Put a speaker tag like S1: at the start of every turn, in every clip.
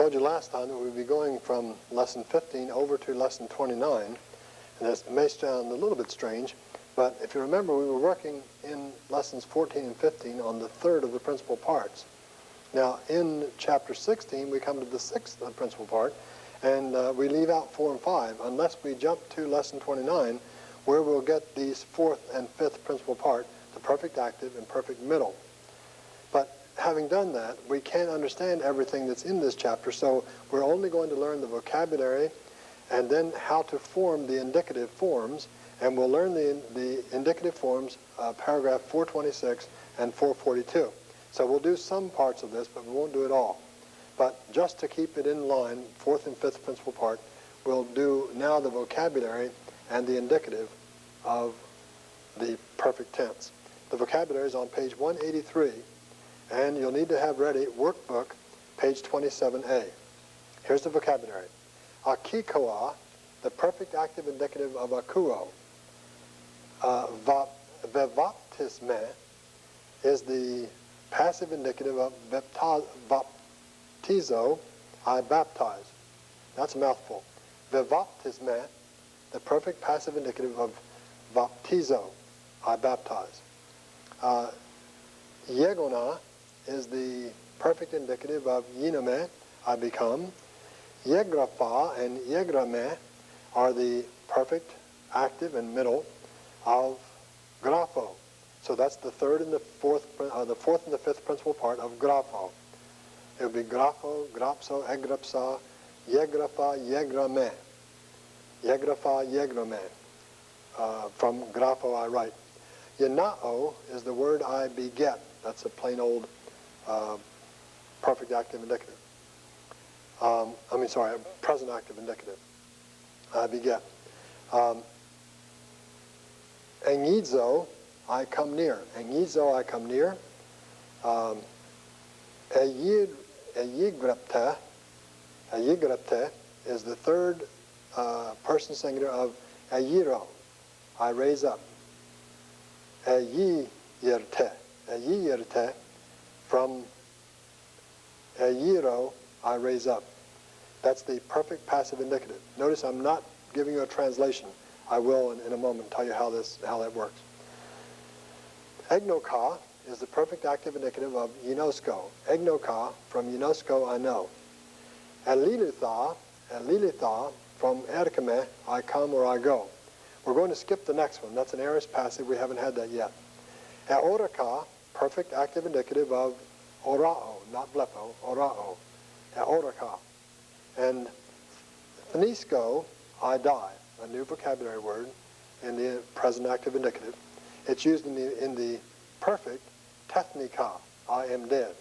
S1: showed you last time that we'd be going from lesson 15 over to lesson 29, and this may sound a little bit strange, but if you remember, we were working in lessons 14 and 15 on the third of the principal parts. Now, in chapter 16, we come to the sixth principal part, and we leave out 4 and 5, unless we jump to lesson 29, where we'll get these fourth and fifth principal part, the perfect active and perfect middle. But having done that, we can't understand everything that's in this chapter, so we're only going to learn the vocabulary and then how to form the indicative forms, and we'll learn the indicative forms, paragraph 426 and 442. So we'll do some parts of this, but we won't do it all. But just to keep it in line, fourth and fifth principal part, we'll do now the vocabulary and the indicative of the perfect tense. The vocabulary is on page 183, and you'll need to have ready workbook, page 27A. Here's the vocabulary. Akikoa, the perfect active indicative of akuo. Vevaptisme is the passive indicative of baptizo, I baptize. That's a mouthful. Vevaptisme, the perfect passive indicative of baptizo, I baptize. Yegona is the perfect indicative of yinome, I become. Yegrafa and yegrame are the perfect active and middle of grapho. So that's the third and the fourth and the fifth principal part of grapho. It would be grapho, grapso, egrapsa, yegrafa, yegrame. Yegrafa, yegrame. From grapho I write. Yanao is the word I beget. That's a plain old perfect active indicative. Present active indicative. I beget. Engizo, I come near. Engizo, I come near. Eyigrapte is the third person singular of eyiro, I raise up. Eyiyerte from eyiro, I raise up. That's the perfect passive indicative. Notice I'm not giving you a translation. I will in a moment tell you how that works. Egnoka is the perfect active indicative of Yinosko. Egnoka, from Yinosko, I know. Elilitha from Erkame, I come or I go. We're going to skip the next one. That's an aorist passive. We haven't had that yet. Eoraka, perfect active indicative of orao, not blepo, orao. Eoraka. And thnisko, I die, a new vocabulary word in the present active indicative. It's used in the perfect tethnika, I am dead.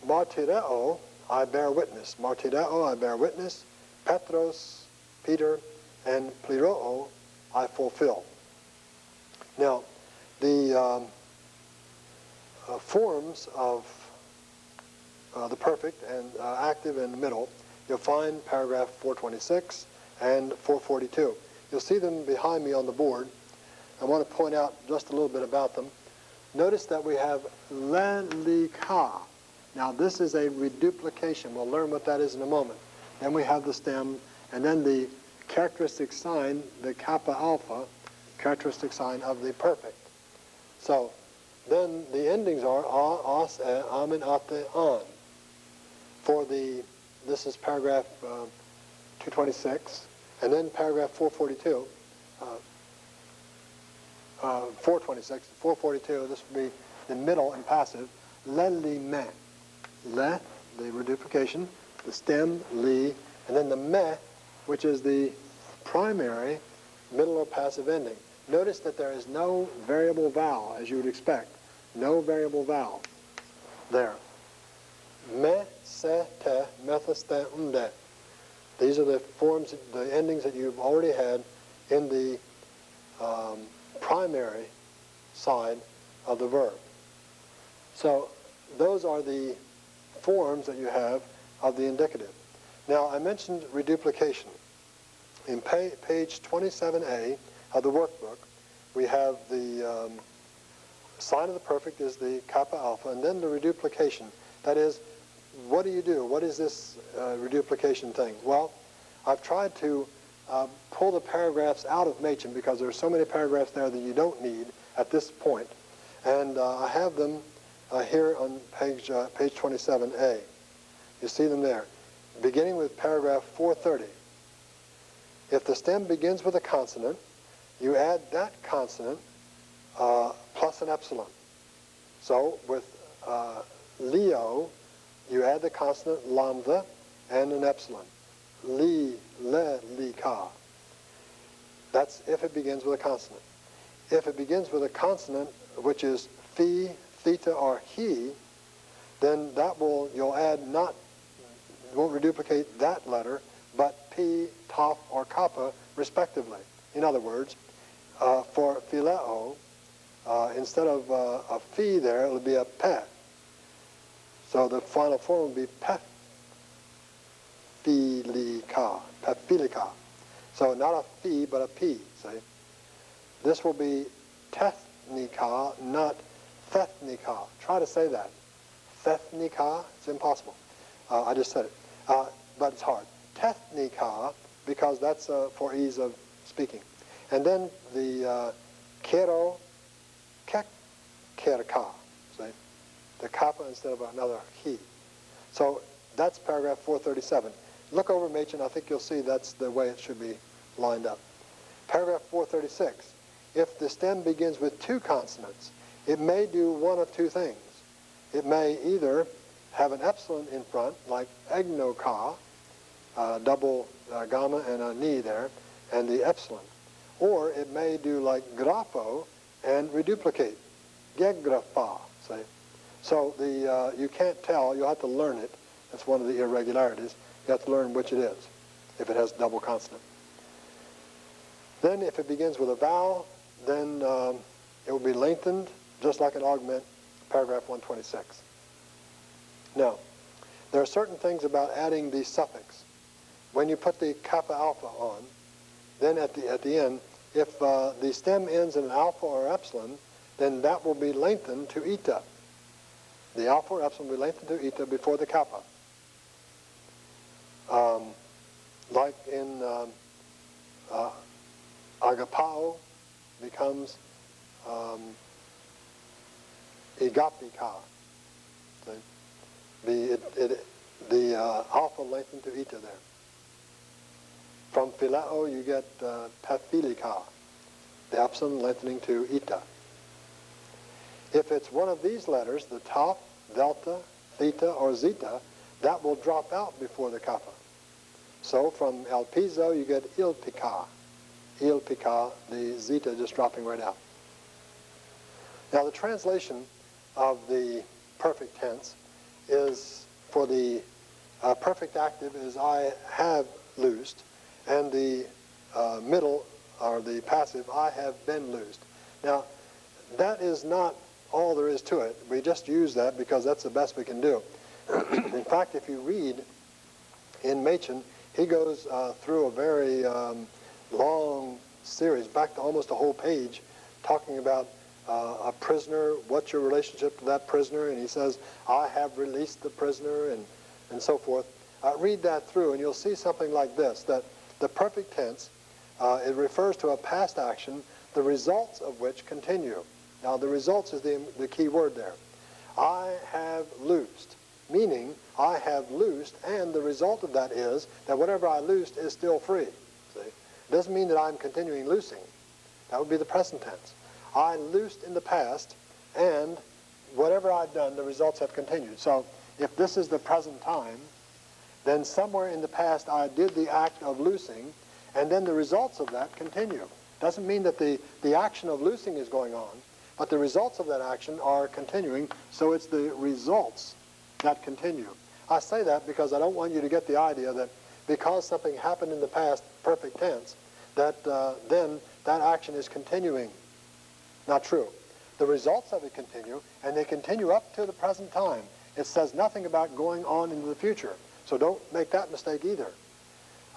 S1: Martireo, I bear witness. Martireo, I bear witness. Petros, Peter, and pliroo, I fulfill. Now, the forms of the perfect and active and middle, you'll find paragraph 426 and 442. You'll see them behind me on the board. I want to point out just a little bit about them. Notice that we have lelika. Now this is a reduplication. We'll learn what that is in a moment. Then we have the stem, and then the characteristic sign, the kappa alpha, characteristic sign of the perfect. So then the endings are a, as, e, am, and ate, an. For this is paragraph 226, and then paragraph 442, 426, 442, this would be the middle and passive, lelime. Le, the reduplication, the stem, li, and then the me, which is the primary middle or passive ending. Notice that there is no variable vowel, as you would expect. No variable vowel there. Me, se, te, methaste, unde. These are the forms, the endings that you've already had in the primary side of the verb. So those are the forms that you have of the indicative. Now, I mentioned reduplication. In page 27A of the workbook, we have the sign of the perfect is the kappa alpha, and then the reduplication. That is, what do you do? What is this reduplication thing? Well, I've tried to pull the paragraphs out of Machen because there are so many paragraphs there that you don't need at this point. And I have them here on page 27A. You see them there, beginning with paragraph 430. If the stem begins with a consonant, you add that consonant plus an epsilon. So with Leo, you add the consonant lambda and an epsilon. Li, le, li, ka. That's if it begins with a consonant. If it begins with a consonant, which is phi, theta, or he, then you'll add not, won't reduplicate that letter, but p, toph, or kappa, respectively. In other words, for phileo, instead of a phi there, it'll be a pe. So the final form will be pephilika, pephilika. So not a phi, but a p, see? This will be tethnika, not thethnika. Try to say that. Thethnika, it's impossible. I just said it, but it's hard. Tethnika, because that's for ease of speaking. And then the kero, kekkerka, see? The kappa instead of another he. So that's paragraph 437. Look over Machen, I think you'll see that's the way it should be lined up. Paragraph 436. If the stem begins with two consonants, it may do one of two things. It may either have an epsilon in front, like egnoka, double gamma and a ni there, and the epsilon. Or it may do like grapho and reduplicate, gegrafa, say. So you can't tell, you'll have to learn it. That's one of the irregularities. You have to learn which it is, if it has double consonant. Then if it begins with a vowel, then it will be lengthened, just like an augment, paragraph 126. Now, there are certain things about adding the suffix. When you put the kappa alpha on, then at the end, if the stem ends in an alpha or epsilon, then that will be lengthened to eta. The alpha or epsilon will be lengthened to eta before the kappa. Like in agapao becomes igapika. The alpha lengthened to eta there. From phileo you get pephilika, the epsilon lengthening to eta. If it's one of these letters, the toph, delta, theta, or zeta, that will drop out before the kappa. So from elpizo you get ilpika. Ilpika, the zeta just dropping right out. Now the translation of the perfect tense is, for the perfect active is I have loosed, and the middle, or the passive, I have been loosed. Now that is not all there is to it. We just use that because that's the best we can do. In fact, if you read in Machen, he goes through a very long series, back to almost a whole page, talking about a prisoner, what's your relationship to that prisoner, and he says, I have released the prisoner, and so forth. Read that through, and you'll see something like this, that the perfect tense, it refers to a past action, the results of which continue. Now, the results is the key word there. I have loosed, meaning I have loosed, and the result of that is that whatever I loosed is still free. See? It doesn't mean that I'm continuing loosing. That would be the present tense. I loosed in the past, and whatever I've done, the results have continued. So if this is the present time, then somewhere in the past I did the act of loosing, and then the results of that continue. Doesn't mean that the action of loosing is going on, but the results of that action are continuing, so it's the results that continue. I say that because I don't want you to get the idea that because something happened in the past, perfect tense, that then that action is continuing. Not true. The results of it continue, and they continue up to the present time. It says nothing about going on into the future, so don't make that mistake either.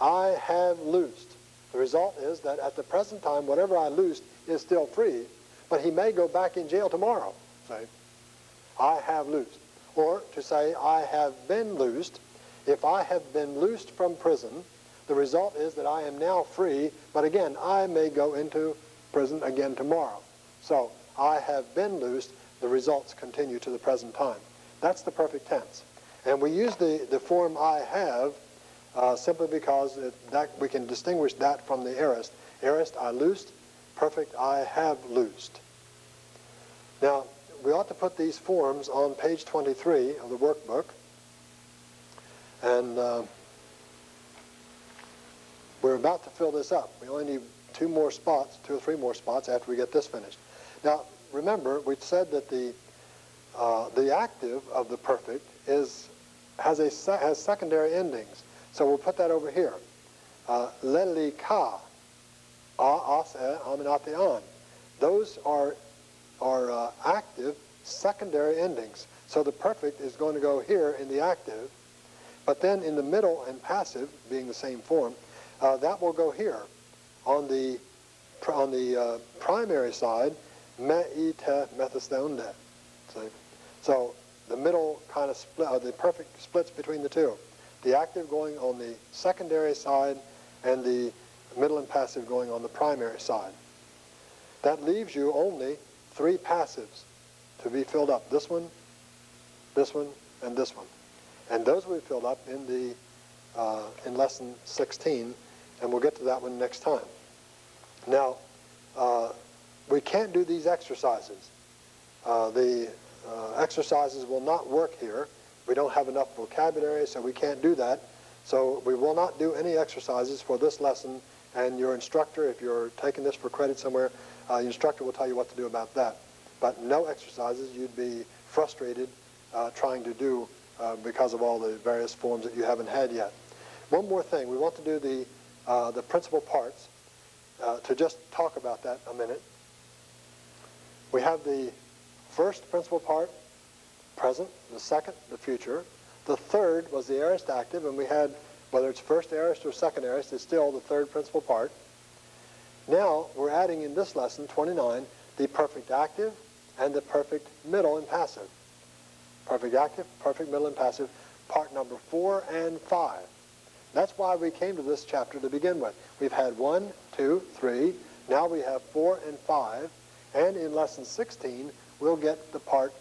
S1: I have loosed. The result is that at the present time, whatever I loosed is still free, but he may go back in jail tomorrow, say. I have loosed. Or to say, I have been loosed. If I have been loosed from prison, the result is that I am now free, but again, I may go into prison again tomorrow. So, I have been loosed, the results continue to the present time. That's the perfect tense. And we use the form I have simply because that we can distinguish that from the aorist. Aorist, I loosed. Perfect, I have loosed. Now, we ought to put these forms on page 23 of the workbook. And we're about to fill this up. We only need two or three more spots after we get this finished. Now, remember, we said that the active of the perfect has secondary endings. So we'll put that over here. Leli ka, as aminate. Those are active secondary endings. So the perfect is going to go here in the active, but then in the middle and passive, being the same form, that will go here on the primary side. Me ite methastonde. So the middle kind of split, the perfect splits between the two. The active going on the secondary side and the middle and passive going on the primary side. That leaves you only three passives to be filled up. This one, and this one. And those will be filled up in lesson 16, and we'll get to that one next time. Now, we can't do these exercises. The exercises will not work here. We don't have enough vocabulary, so we can't do that. So we will not do any exercises for this lesson, and your instructor, if you're taking this for credit somewhere, the instructor will tell you what to do about that. But no exercises. You'd be frustrated trying to do because of all the various forms that you haven't had yet. One more thing. We want to do the principal parts. To just talk about that a minute. We have the first principal part, present, the second, the future. The third was the aorist active, and we had, whether it's first aorist or second aorist, it's still the third principal part. Now, we're adding in this lesson, 29, the perfect active and the perfect middle and passive. Perfect active, perfect middle and passive, part number 4 and 5. That's why we came to this chapter to begin with. We've had 1, 2, 3. Now we have 4 and 5. And in lesson 16, we'll get the part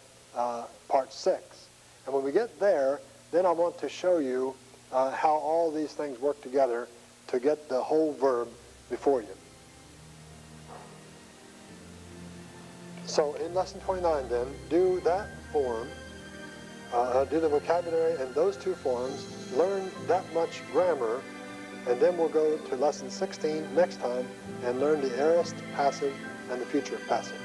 S1: 6. And when we get there, then I want to show you how all these things work together to get the whole verb before you. So in lesson 29 then, do that form, do the vocabulary and those two forms, learn that much grammar, and then we'll go to lesson 16 next time and learn the aorist passive and the future passive.